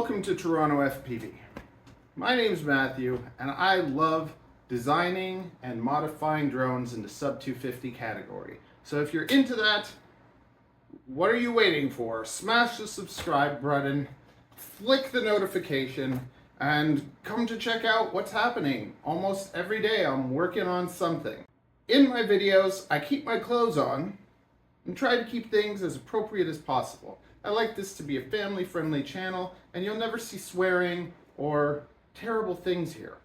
Welcome to Toronto FPV. My name is Matthew and I love designing and modifying drones in the sub 250 category. So if you're into that, what are you waiting for? Smash the subscribe button, flick the notification, and come to check out what's happening. Almost every day I'm working on something. In my videos, I keep my clothes on and try to keep things as appropriate as possible. I like this to be a family-friendly channel, and you'll never see swearing or terrible things here.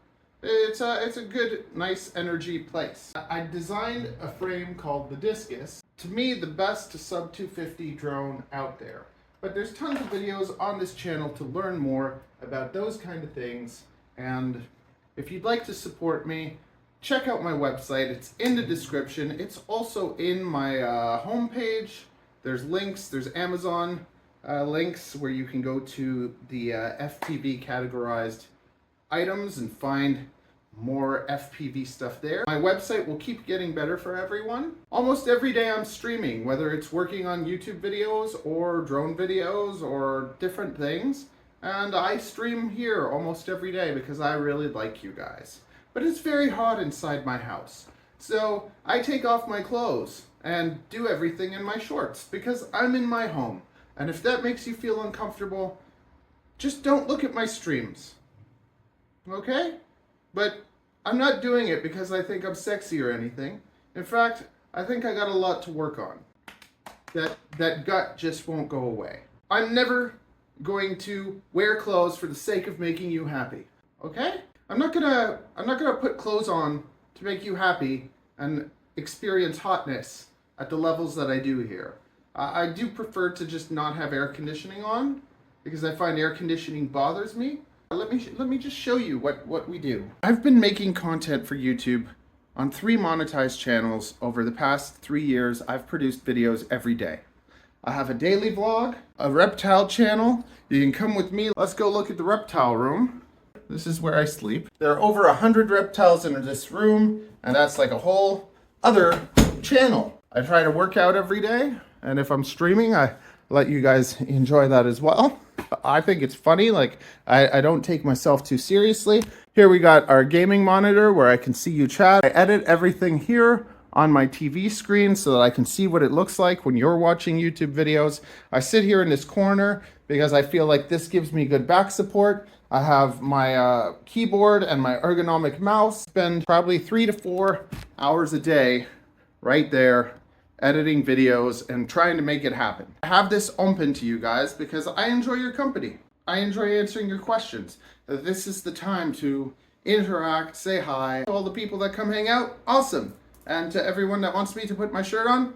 It's a good, nice energy place. I designed a frame called the Discus. To me, the best sub 250 drone out there. But there's tons of videos on this channel to learn more about those kind of things. And if you'd like to support me, check out my website. It's in the description. It's also in my homepage. There's links, there's Amazon links where you can go to the FPV categorized items and find more FPV stuff there. My website will keep getting better for everyone. Almost every day I'm streaming, whether it's working on YouTube videos or drone videos or different things. And I stream here almost every day because I really like you guys. But it's very hot inside my house. So I take off my clothes and do everything in my shorts because I'm in my home. And if that makes you feel uncomfortable, just don't look at my streams. Okay? But I'm not doing it because I think I'm sexy or anything. In fact, I think I got a lot to work on. That gut just won't go away. I'm never going to wear clothes for the sake of making you happy. Okay? I'm not gonna put clothes on to make you happy and experience hotness at the levels that I do here. I do prefer to just not have air conditioning on because I find air conditioning bothers me. Let me just show you what we do. I've been making content for YouTube on 3 monetized channels over the past 3 years. I've produced videos every day. I have a daily vlog, a reptile channel. You can come with me. Let's go look at the reptile room. This is where I sleep. There are over 100 reptiles in this room, and that's like a whole other channel. I try to work out every day, and if I'm streaming, I let you guys enjoy that as well. I think it's funny, like I don't take myself too seriously. Here we got our gaming monitor where I can see you chat. I edit everything here on my TV screen so that I can see what it looks like when you're watching YouTube videos. I sit here in this corner because I feel like this gives me good back support. I have my keyboard and my ergonomic mouse. Spend probably 3 to 4 hours a day right there editing videos and trying to make it happen. I have this open to you guys because I enjoy your company. I enjoy answering your questions. This is the time to interact, say hi. To all the people that come hang out, awesome. And to everyone that wants me to put my shirt on,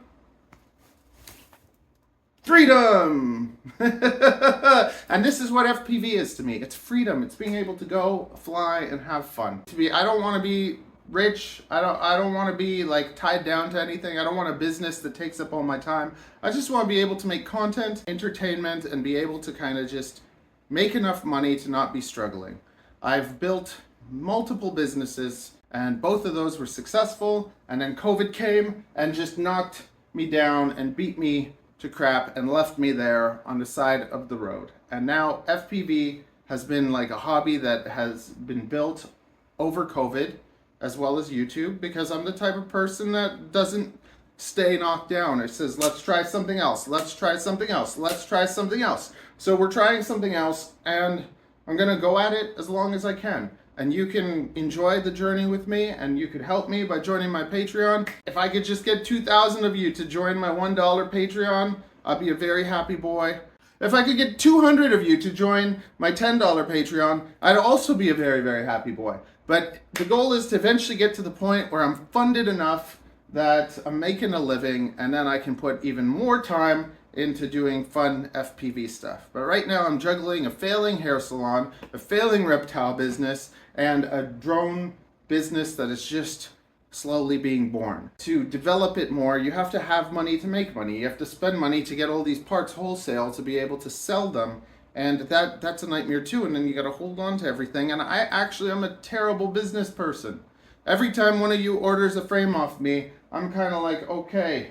freedom! And this is what FPV is to me. It's freedom. It's being able to go, fly, and have fun. I don't want to be rich. I don't want to be like tied down to anything. I don't want a business that takes up all my time. I just want to be able to make content, entertainment, and be able to kind of just make enough money to not be struggling. I've built multiple businesses, and both of those were successful, and then COVID came and just knocked me down and beat me to crap and left me there on the side of the road. And now FPV has been like a hobby that has been built over COVID, as well as YouTube, because I'm the type of person that doesn't stay knocked down. It says, let's try something else, let's try something else, let's try something else. So we're trying something else, and I'm gonna go at it as long as I can. And you can enjoy the journey with me, and you could help me by joining my Patreon. If I could just get 2,000 of you to join my $1 Patreon, I'll be a very happy boy. If I could get 200 of you to join my $10 Patreon, I'd also be a very, very happy boy. But the goal is to eventually get to the point where I'm funded enough that I'm making a living, and then I can put even more time into doing fun FPV stuff. But right now I'm juggling a failing hair salon, a failing reptile business, and a drone business that is just slowly being born. To develop it more, you have to have money to make money. You have to spend money to get all these parts wholesale to be able to sell them. And that's a nightmare too, and then you gotta hold on to everything. And I'm a terrible business person. Every time one of you orders a frame off me, I'm kind of like, okay,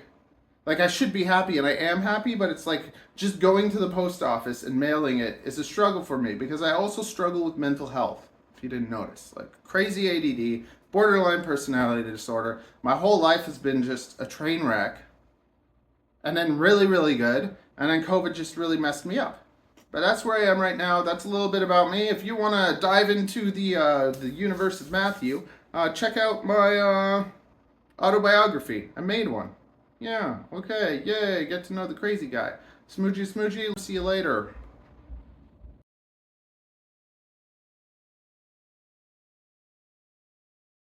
Like, I should be happy, and I am happy, but it's like just going to the post office and mailing it is a struggle for me because I also struggle with mental health, if you didn't notice. Like, crazy ADD, borderline personality disorder. My whole life has been just a train wreck, and then really, really good, and then COVID just really messed me up. But that's where I am right now. That's a little bit about me. If you want to dive into the universe of Matthew, check out my autobiography. I made one. Yeah, okay, yay, get to know the crazy guy. Smoochy, smoochy, see you later.